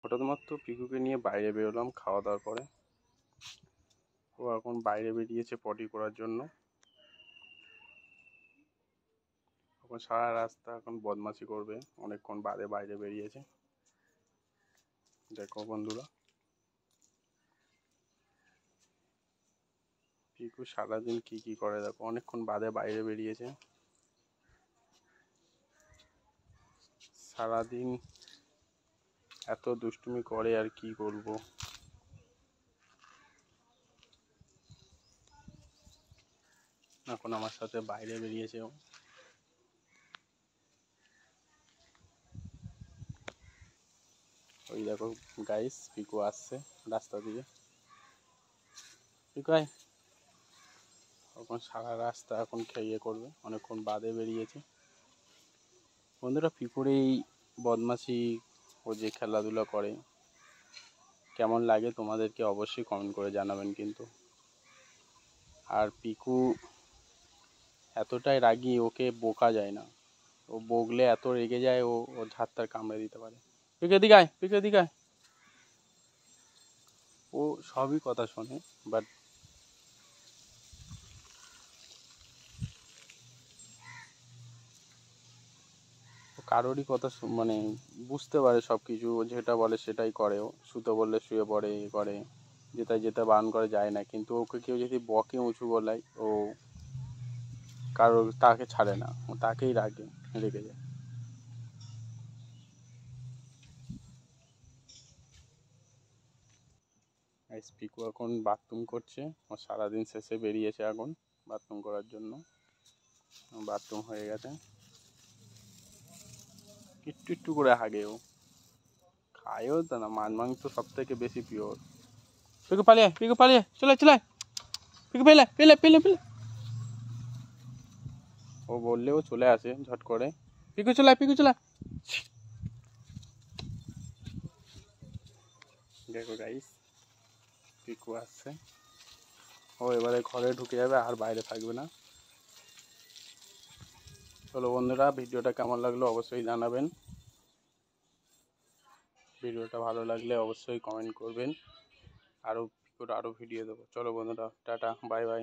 হঠাৎ মাত্র পিকুকে নিয়ে বাইরে বেরোলাম খাওয়া দাওয়ার পরে। ও এখন বাইরে বেরিয়েছে পটি করার জন্য। এখন সারা রাস্তা এখন বদমাশি করবে, অনেকক্ষণ বাদে বাইরে বেরিয়েছে। দেখো বন্ধুরা, পিকু সারাদিন কি করে দেখো, অনেকক্ষণ বাদে বাইরে বেরিয়েছে। সারাদিন এত দুষ্টুমি করে, আর কি করবো। এখন আমার সাথে বাইরে বেরিয়েছে ও। ওই দেখো গাইস, পিকু আসছে রাস্তা দিয়ে। পিকু আয়। এখন সারা রাস্তা এখন খেয়ে করবে, অনেকক্ষণ বাদে বেরিয়েছে। বন্ধুরা, পিকুর এই বদমাশি, ও যে খেলাধুলা করে, কেমন লাগে তোমাদেরকে অবশ্যই কমেন্ট করে জানাবেন কিন্তু। আর পিকু এতটাই রাগী, ওকে বোকা যায় না। ও বকলে এত রেগে যায়, ও ওর হাতটার কামড়ে দিতে পারে। পিকু এদিকে আয়, পিকু এদিকে আয়। ও সবই কথা শোনে, বাট কারোরই কথা মানে বুঝতে পারে সব কিছু। ও যেটা বলে সেটাই করে। ও শুতে বললে শুয়ে পড়ে, এ করে, যেতে যেতে বারণ করে যায় না। কিন্তু ওকে কেউ যদি বকে উঁচু গলায়, ও তাকে ছাড়ে না, ও তাকেই রেগে যায়। পিকু এখন বাথরুম করছে। ও সারাদিন শেষে বেরিয়েছে এখন বাথরুম করার জন্য। বাথরুম হয়ে গেছে। একটু একটু করে হাগে ও। খায়ও তো না, মাছ মাংস সব থেকে বেশি পিওর। পিকু পালিয়ে, পিকু পালিয়ে, চলে চলে, পিকু পেলে পেলে পেলে পেলে। ও বললেও চলে আসে ঝট করে। পিকু চলে, পিকু চলে। দেখো গাইস, পিকু আসছে। ও এবারে ঘরে ঢুকে যাবে, আর বাইরে থাকবে না। চলো বন্ধুরা, ভিডিওটা কেমন লাগলো অবশ্যই জানাবেন। ভিডিওটা ভালো লাগলে অবশ্যই কমেন্ট করবেন। আরও ভিডিও দেবো। চলো বন্ধুরা, টাটা, বাই বাই।